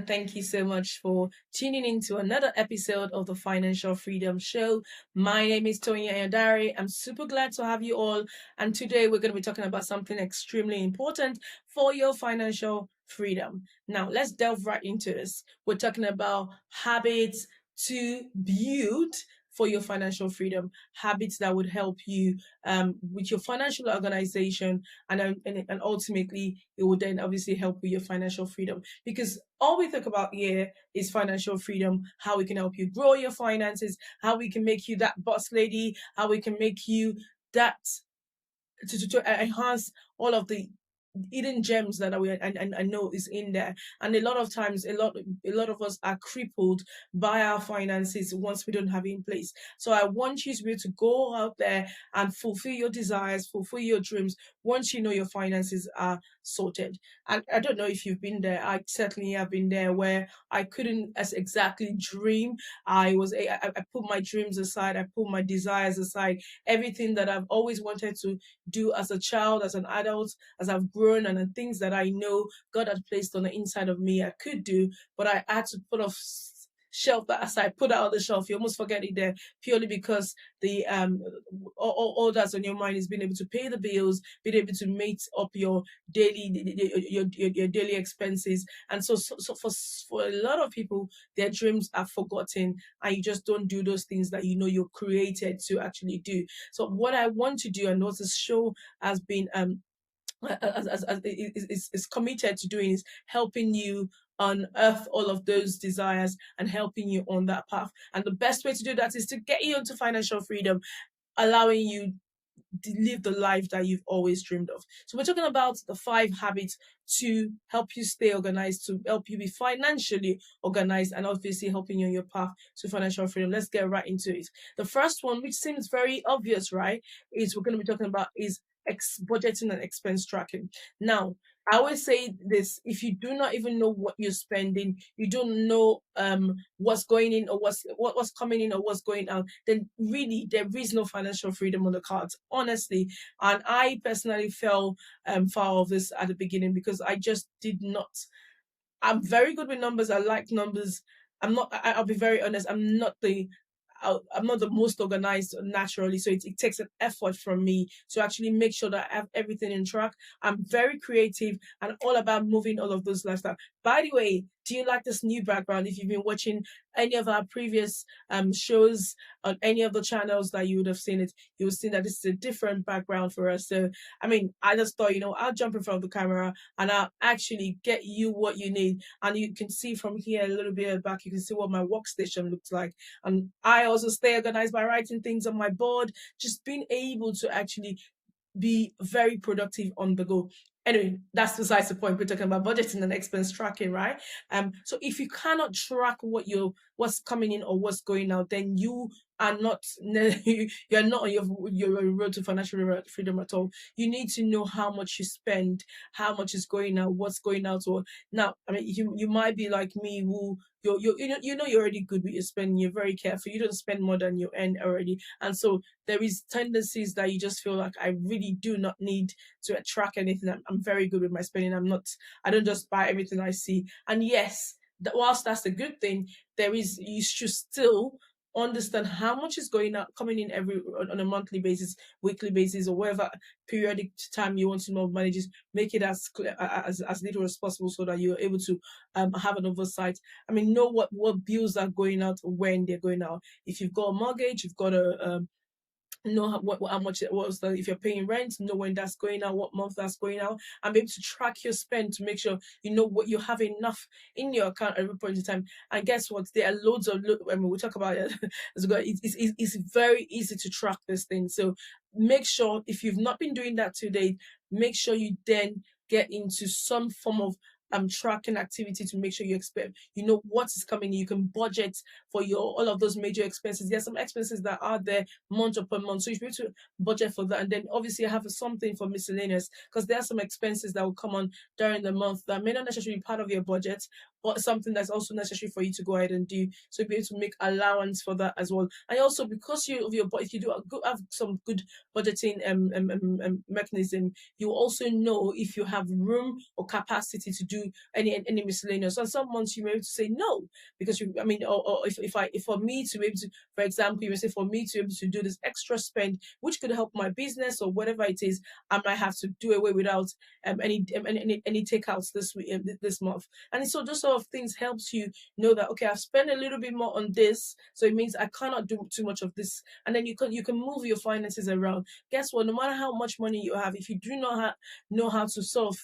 thank you so much for tuning in to another episode of the Financial Freedom Show. My name is Tonya Ayodari. I'm super glad to have you all. And today we're going to be talking about something extremely important for your financial freedom. Now, let's delve right into this. We're talking about habits to build for your financial freedom, habits that would help you with your financial organization, and ultimately it would then obviously help with your financial freedom, because all we talk about here is financial freedom, how we can help you grow your finances, how we can make you that boss lady, how we can make you that to enhance all of the hidden gems that I know is in there. And a lot of times, a lot of us are crippled by our finances once we don't have it in place. So I want you to be able to go out there and fulfill your desires, fulfill your dreams once you know your finances are sorted. And I don't know if you've been there. I certainly have been there, where I couldn't as exactly dream. I put my dreams aside, I put my desires aside, everything that I've always wanted to do as a child, as an adult, as I've grown, and the things that I know God had placed on the inside of me I could do, but I had to put off shelf that aside, put it on the shelf. You almost forget it there, purely because the all that's on your mind is being able to pay the bills, being able to meet up your daily your daily expenses. And so for a lot of people, their dreams are forgotten, and you just don't do those things that you know you're created to actually do. So what I want to do, and what this show has been is committed to doing, is helping you unearth all of those desires and helping you on that path. And the best way to do that is to get you into financial freedom, allowing you to live the life that you've always dreamed of. So we're talking about the 5 habits to help you stay organized, to help you be financially organized, and obviously helping you on your path to financial freedom. Let's get right into it. The first one, which seems very obvious, right, is we're going to be talking about is budgeting and expense tracking. Now, I always say this: if you do not even know what you're spending, you don't know what's going in, or what's coming in, or what's going out, then really there is no financial freedom on the cards, honestly. And I personally fell foul of this at the beginning, because I just did not. I'm very good with numbers. I like numbers. I'll be very honest. I'm not the most organized naturally, so it takes an effort from me to actually make sure that I have everything in track. I'm very creative and all about moving all of those lifestyle. By the way, do you like this new background? If you've been watching any of our previous shows on any of the channels that you would have seen it, you would see that this is a different background for us. So, I mean, I just thought, I'll jump in front of the camera and I'll actually get you what you need. And you can see from here a little bit back, you can see what my workstation looks like. And I also stay organized by writing things on my board, just being able to actually be very productive on the go. Anyway, that's besides the point. We're talking about budgeting and expense tracking, right? So if you cannot track what's coming in or what's going out, then you are not you're not on your road to financial freedom at all. You need to know how much you spend, how much is going out, what's going out. Or now, I mean, you might be like me, who you're already good with your spending. You're very careful. You don't spend more than you earn already, and so there is tendencies that you just feel like, I really do not need to track anything. I'm very good with my spending. I don't just buy everything I see. And yes, whilst that's a good thing, you should still understand how much is going out, coming in every on a monthly basis, weekly basis, or whatever periodic time you want to know manages. Make it as clear, as little as possible, so that you're able to have an oversight. I mean, know what bills are going out, when they're going out. If you've got a mortgage, you've got a know how much it was. If you're paying rent, know when that's going out, what month that's going out, and be able to track your spend to make sure you know what you have enough in your account at every point in time. And guess what? There are I mean, we'll talk about it as well. It's very easy to track this thing. So make sure, if you've not been doing that today, make sure you then get into some form of tracking activity to make sure you know what is coming. You can budget for your all of those major expenses. There's some expenses that are there month upon month, so you should be able to budget for that, and then obviously have something for miscellaneous, because there are some expenses that will come on during the month that may not necessarily be part of your budget, but something that's also necessary for you to go ahead and do. So be able to make allowance for that as well. And also, because you of your if you do have some good budgeting mechanism, you also know if you have room or capacity to do any miscellaneous. And some months you may be able to say no, because you, I mean, or if for me to be able to, for example, you may say for me to be able to do this extra spend, which could help my business or whatever it is, I might have to do away without any takeouts this week, this month. And so those sort of things helps you know that, okay, I've spent a little bit more on this, so it means I cannot do too much of this, and then you can move your finances around. Guess what? No matter how much money you have, if you do not know how to sort of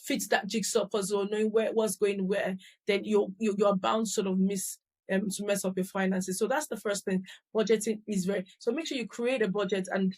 fit that jigsaw puzzle, knowing what's going where, then you're bound to sort of miss to mess up your finances. So that's the first thing. Budgeting is very, so make sure you create a budget, and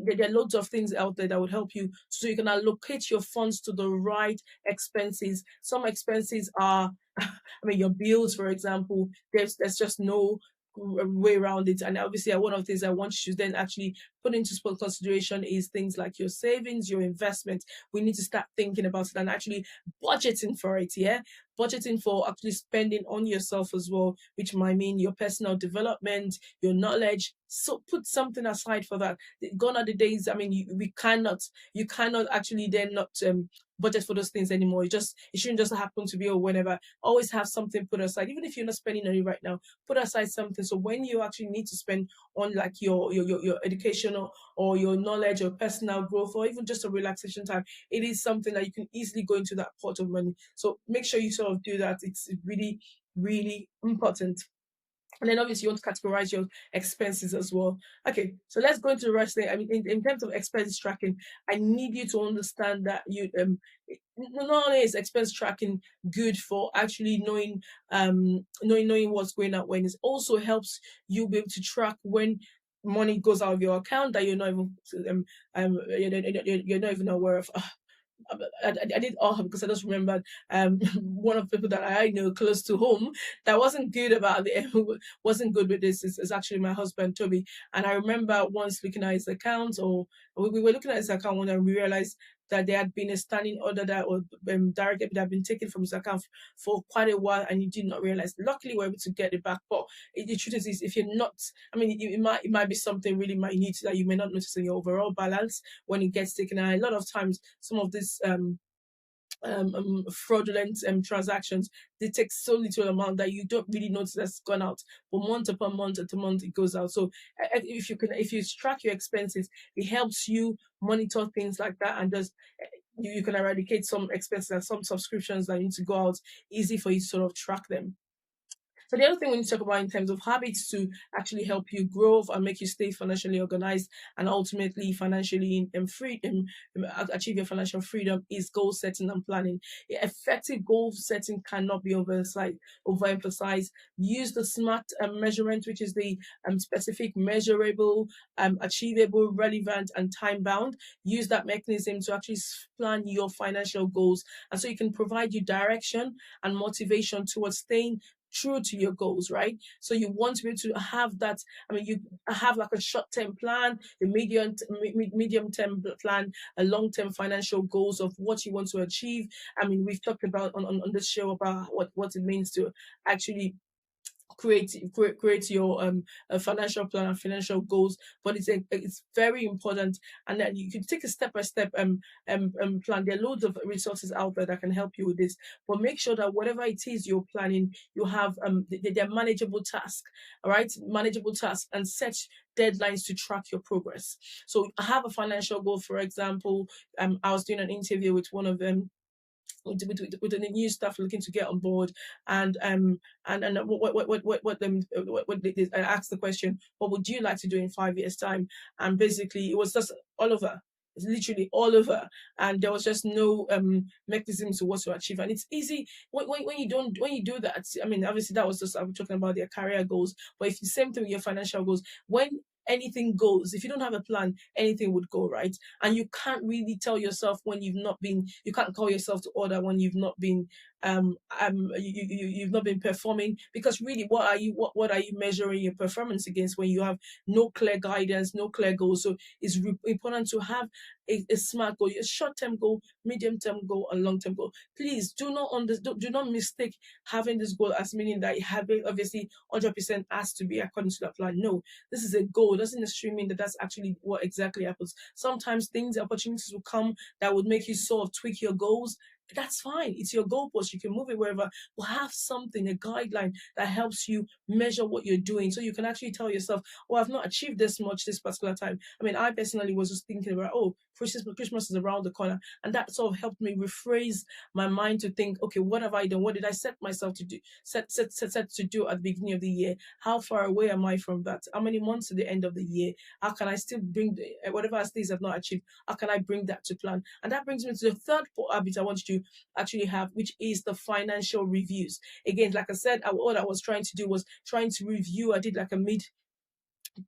there are loads of things out there that would help you so you can allocate your funds to the right expenses. Some expenses are I mean, your bills, for example, there's just no way around it. And obviously, one of the things I want you to then actually put into consideration is things like your savings, your investment. We need to start thinking about it and actually budgeting for it. Yeah, budgeting for actually spending on yourself as well, which might mean your personal development, your knowledge. So put something aside for that. Gone are the days. I mean, you cannot actually then not budget for those things anymore. It shouldn't just happen to be or whenever. Always have something put aside, even if you're not spending on it right now. Put aside something so when you actually need to spend on like your educational or your knowledge or personal growth or even just a relaxation time, it is something that you can easily go into that pot of money. So make sure you sort of do that. It's really, really important. And then obviously you want to categorize your expenses as well. Okay, so let's go into the rest thing. I mean, in terms of expense tracking, I need you to understand that you not only is expense tracking good for actually knowing what's going out when, it also helps you be able to track when money goes out of your account that you're not even aware of. I did all because I just remembered one of the people that I know close to home that wasn't good about the wasn't good with this is actually my husband Toby. And I remember once looking at his account, or we were looking at his account one, and we realized that there had been a standing order that or direct debit that had been taken from his account for quite a while, and he did not realize. Luckily, we were able to get it back. But the truth is, if you're not, I mean, it might be something really minute that you may not notice in your overall balance when it gets taken. And a lot of times, some of this fraudulent transactions, they take so little amount that you don't really notice that's gone out. But month upon month to month, it goes out. So if you track your expenses, it helps you monitor things like that, and just you can eradicate some expenses and some subscriptions that need to go out. Easy for you to sort of track them. So the other thing we need to talk about in terms of habits to actually help you grow and make you stay financially organized and ultimately financially free achieve your financial freedom is goal setting and planning. Effective goal setting cannot be overemphasized. Use the SMART measurement, which is the specific, measurable, achievable, relevant, and time bound. Use that mechanism to actually plan your financial goals, and so it can provide you direction and motivation towards staying true to your goals, right? So you want to be able to have that. I mean, you have like a short-term plan, a medium-term plan, a long-term financial goals of what you want to achieve. I mean, we've talked about on this show about what it means to actually create your financial plan and financial goals, but it's very important, and then you can take a step by step plan. There are loads of resources out there that can help you with this, but make sure that whatever it is you're planning, you have they're manageable tasks. All right, manageable tasks, and set deadlines to track your progress. So I have a financial goal, for example. I was doing an interview with one of them with the new staff looking to get on board, and I asked the question, what would you like to do in 5 years time? And basically it was just all over. It's literally all over, and there was just no mechanism to what to achieve. And it's easy when you do that. I mean, obviously that was just, I'm talking about their career goals, but if the same thing with your financial goals, when anything goes, if you don't have a plan, anything would go, right? And you can't really tell yourself when you can't call yourself to order when you've not been you've not been performing, because really, what are you measuring your performance against when you have no clear guidance, no clear goals? So it's important to have a smart goal, a short-term goal, medium-term goal, and long-term goal. Please do not mistake having this goal as meaning that you have it obviously 100% has to be according to that plan. No, this is a goal. It doesn't necessarily mean that that's actually what exactly happens. Sometimes opportunities will come that would make you sort of tweak your goals. That's fine. It's your goalpost. You can move it wherever. But have something, a guideline that helps you measure what you're doing, so you can actually tell yourself, "Oh, I've not achieved this much this particular time." I mean, I personally was just thinking about, "Oh, Christmas is around the corner," and that sort of helped me rephrase my mind to think, "Okay, what have I done? What did I set myself to do? Set to do at the beginning of the year? How far away am I from that? How many months to the end of the year? How can I still bring whatever things I've not achieved? How can I bring that to plan?" And that brings me to the third habit I want you to actually have, which is the financial reviews. Again, like I said, what I was trying to do was trying to review. I did like a I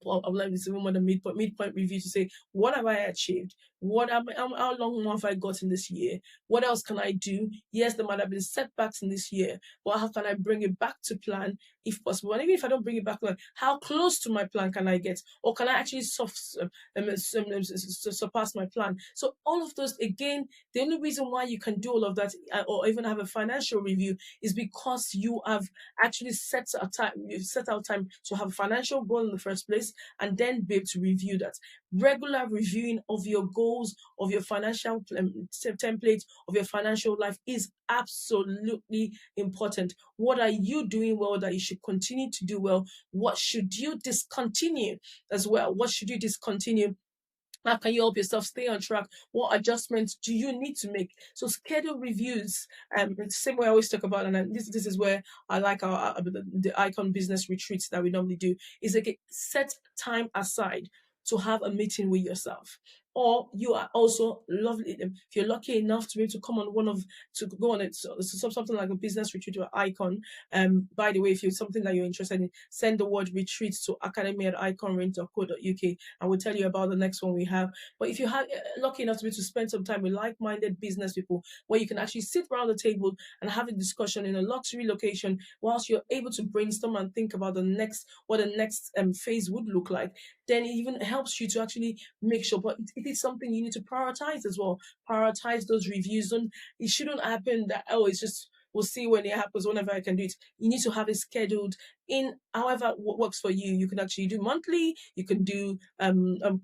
would like to say more than midpoint review to say, what have I achieved? How long more have I got in this year? What else can I do? Yes, there might have been setbacks in this year, but how can I bring it back to plan if possible? And even if I don't bring it back to plan, how close to my plan can I get? Or can I actually surpass my plan? So all of those, again, the only reason why you can do all of that, or even have a financial review, is because you have actually set out time to have a financial goal in the first place, and then be able to review that. Regular reviewing of your goals, of your financial template, of your financial life is absolutely important. What are you doing well that you should continue to do well? What should you discontinue as well? What should you discontinue? How can you help yourself stay on track? What adjustments do you need to make? So schedule reviews. The same way I always talk about, and this is where I like the Icon business retreats that we normally do. Is like, set time aside to have a meeting with yourself. Or you are also lovely. If you're lucky enough to be able to come on to go on it, something like a business retreat or Icon. By the way, if you're something that you're interested in, send the word retreat to academy@iconrent.co.uk, and we'll tell you about the next one we have. But if you have lucky enough to be able to spend some time with like-minded business people, where you can actually sit around the table and have a discussion in a luxury location, whilst you're able to brainstorm and think about what the next phase would look like, then it even helps you to actually make sure. But it is something you need to prioritize as well. Prioritize those reviews. It shouldn't happen that, oh, it's just, we'll see when it happens, whenever I can do it. You need to have it scheduled in however works for you. You can actually do monthly, you can do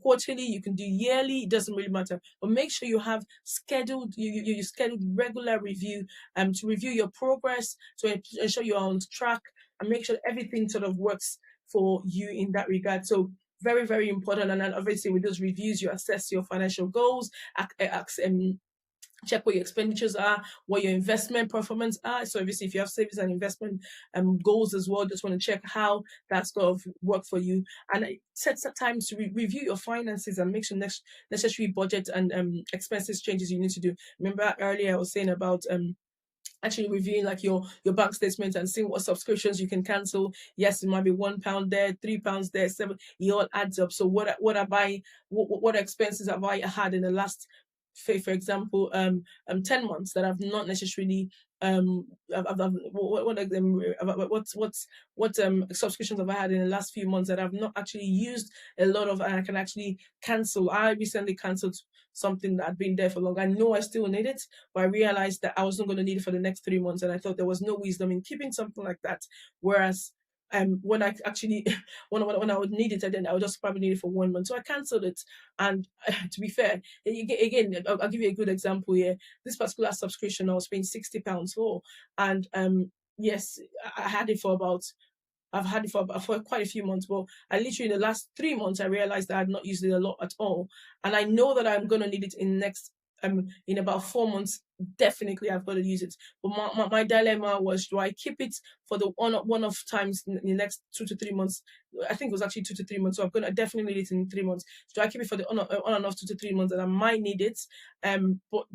quarterly, you can do yearly. It doesn't really matter. But make sure you have scheduled you scheduled regular review to review your progress, to ensure you're on track, and make sure everything sort of works for you in that regard. So very, very important. And then obviously with those reviews, you assess your financial goals, check what your expenditures are, what your investment performance are. So obviously, if you have savings and investment goals as well, just want to check how that's going to work for you, and set time to review your finances and make some necessary budget and expenses changes you need to do. Remember earlier I was saying about actually reviewing like your bank statement and seeing what subscriptions you can cancel. Yes, it might be £1 there, £3 there, seven. It all adds up. So what expenses have I had in the last, for example, 10 months that I've not necessarily what subscriptions have I had in the last few months that I've not actually used a lot of, and I can actually cancel. I recently cancelled something that had been there for long. I know I still need it, but I realized that I wasn't going to need it for the next 3 months, and I thought there was no wisdom in keeping something like that. Whereas when I actually when I would need it, then I would just probably need it for 1 month. So I cancelled it. And to be fair, again, I'll give you a good example here. This particular subscription I was paying £60 for, and yes, I had it for about. I've had it for quite a few months, but I literally in the last 3 months I realized that I had not used it a lot at all, and I know that I'm gonna need it in about 4 months. Definitely, I've got to use it. But my dilemma was: do I keep it for the one-off times in the next 2 to 3 months? I think it was actually 2 to 3 months. So I'm gonna definitely need it in 3 months. So do I keep it for the on and off 2 to 3 months, and I might need it? But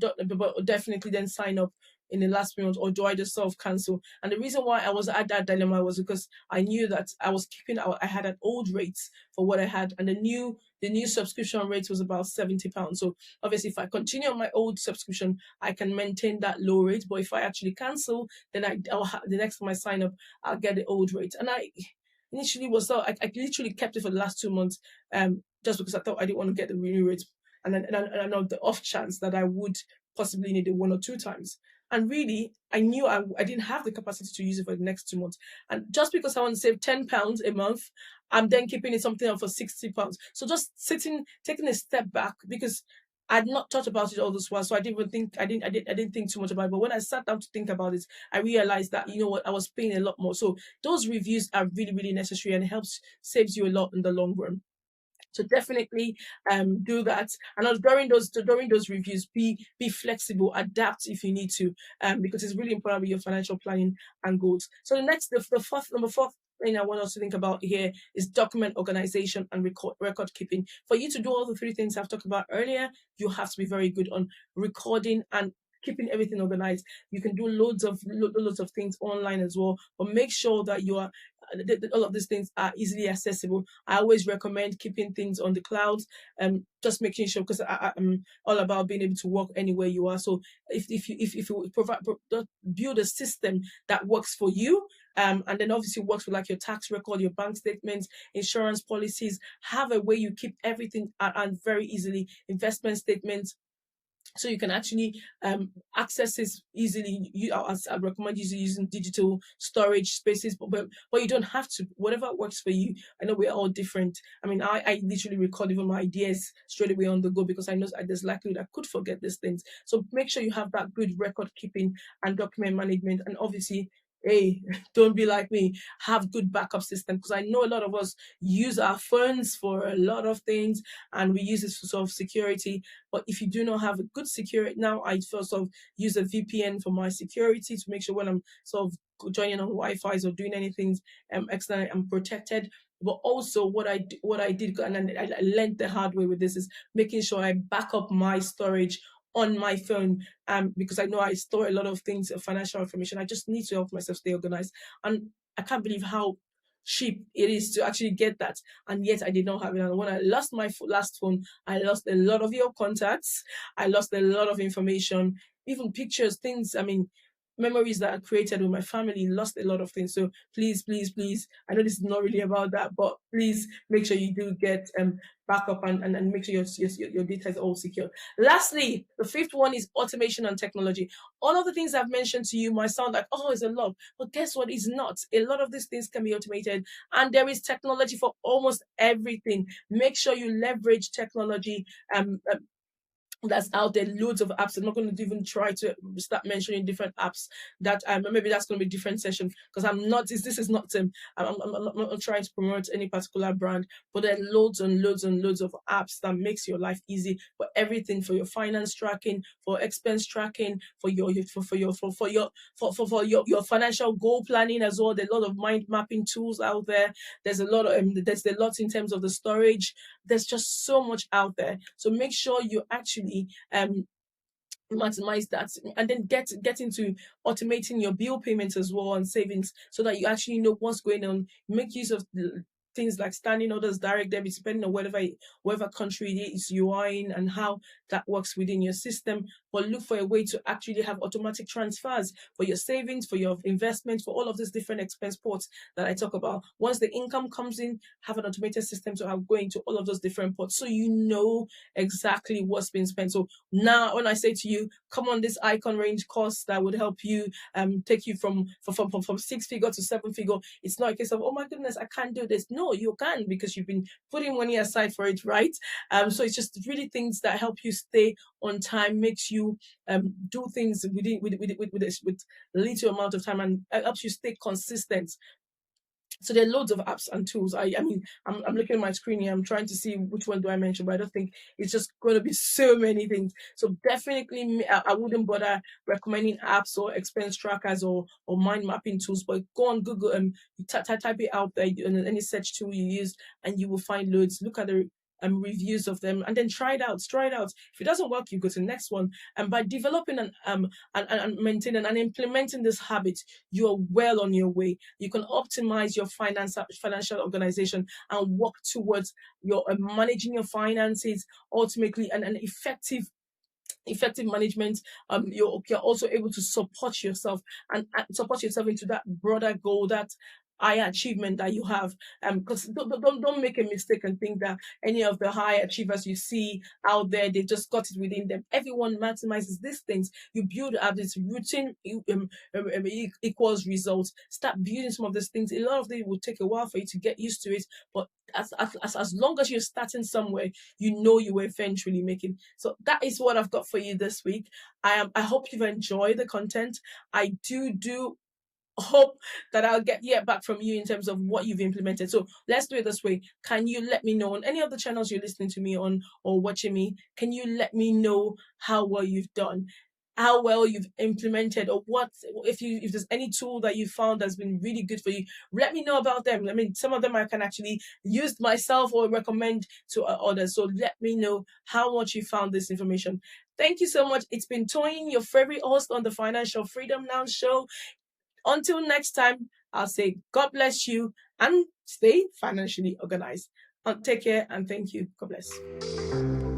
definitely then sign up in the last month, or do I just self cancel? And the reason why I was at that dilemma was because I knew that I was keeping I had an old rate for what I had, and the new subscription rate was about £70. So obviously, if I continue on my old subscription, I can maintain that low rate. But if I actually cancel, then the next time I sign up, I'll get the old rate. And I initially was so I literally kept it for the last 2 months, just because I thought I didn't want to get the renew rate, and I know the off chance that I would possibly need it 1 or 2 times. And really, I knew I didn't have the capacity to use it for the next 2 months. And just because I want to save £10 a month, I'm then keeping it something else for £60. So just taking a step back, because I'd not thought about it all this while, so I didn't even think I didn't think too much about it. But when I sat down to think about it, I realized that, you know what, I was paying a lot more. So those reviews are really, really necessary, and it helps saves you a lot in the long run. So definitely do that. And during those reviews, be flexible, adapt if you need to, because it's really important with your financial planning and goals. So the fourth number fourth thing I want us to think about here is document organization and record keeping. For you to do all the three things I've talked about earlier, you have to be very good on recording and keeping everything organized. You can do loads of things online as well, but make sure that you are all of these things are easily accessible. I always recommend keeping things on the cloud, just making sure, because I'm all about being able to work anywhere you are. So if you build a system that works for you, and then obviously works with like your tax record, your bank statements, insurance policies, have a way you keep everything, and very easily investment statements, so you can actually access this easily. I recommend using digital storage spaces, but you don't have to. Whatever works for you. I know we're all different. I mean, I literally record even my ideas straight away on the go, because I know there's likelihood I could forget these things. So make sure you have that good record keeping and document management, and obviously, hey, don't be like me. Have good backup system, because I know a lot of us use our phones for a lot of things, and we use it for sort of security. But if you do not have a good security, now I first of use a VPN for my security to make sure when I'm sort of joining on Wi-Fi's or doing anything external, I'm protected. But also, what I did, and I learned the hard way with this, is making sure I back up my storage on my phone, because I know I store a lot of things, financial information. I just need to help myself stay organized, and I can't believe how cheap it is to actually get that, and yet I did not have it. And when I lost my last phone, I lost a lot of your contacts. I lost a lot of information, even pictures, things. I mean, memories that I created with my family, lost a lot of things. So please, please, please. I know this is not really about that, but please make sure you do get backup, and make sure your data is all secure. Lastly, the fifth one is automation and technology. All of the things I've mentioned to you might sound like, oh, it's a lot, but guess what? It's not. A lot of these things can be automated, and there is technology for almost everything. Make sure you leverage technology. That's out there, loads of apps. I'm not going to even try to start mentioning different apps that maybe that's going to be a different session, because I'm not this is not I'm not trying to promote any particular brand, but there are loads and loads and loads of apps that makes your life easy for everything, for your finance tracking, for expense tracking, for your financial goal planning as well. There's a lot of mind mapping tools out there. There's a lot in terms of the storage. There's just so much out there. So make sure you actually maximize that, and then get into automating your bill payments as well, and savings, so that you actually know what's going on. Make use of things like standing orders, direct debit, depending on whatever country it is you are in, and how that works within your system. But look for a way to actually have automatic transfers for your savings, for your investments, for all of these different expense ports that I talk about. Once the income comes in, have an automated system to have going to all of those different ports, so you know exactly what's been spent. So now, when I say to you, come on this icon range course that would help you take you from 6 figure to 7 figure, it's not a case of, oh my goodness, I can't do this. No, you can, because you've been putting money aside for it, right? So it's just really things that help you stay on time, makes you do things with little amount of time, and helps you stay consistent. So there are loads of apps and tools. I mean, I'm looking at my screen here. I'm trying to see which one do I mention, but I don't think it's just going to be so many things. So definitely, I wouldn't bother recommending apps or expense trackers or mind mapping tools. But go on Google and type it out there in any search tool you use, and you will find loads. Look at the reviews of them, and then try it out. Try it out. If it doesn't work, you go to the next one. And by developing and maintaining and implementing this habit, you're well on your way. You can optimize your financial organization and work towards your managing your finances ultimately, and an effective management. You're also able to support yourself and support yourself into that broader goal, that higher achievement that you have. Because don't make a mistake and think that any of the high achievers you see out there, they just got it within them. Everyone maximizes these things. You build up this routine, equals results. Start building some of these things. A lot of them will take a while for you to get used to it, but as long as you're starting somewhere, you know you will eventually make it. So that is what I've got for you this week. I hope you've enjoyed the content. I do hope that I'll get back from you in terms of what you've implemented. So let's do it this way. Can you let me know on any of the channels you're listening to me on or watching me? Can you let me know how well you've done? How well you've implemented, or what if there's any tool that you found that's been really good for you, let me know about them. I mean, some of them I can actually use myself or recommend to others. So let me know how much you found this information. Thank you so much. It's been Toyin, your favorite host on the Financial Freedom Now show. Until next time, I'll say God bless you and stay financially organized. Take care and thank you. God bless.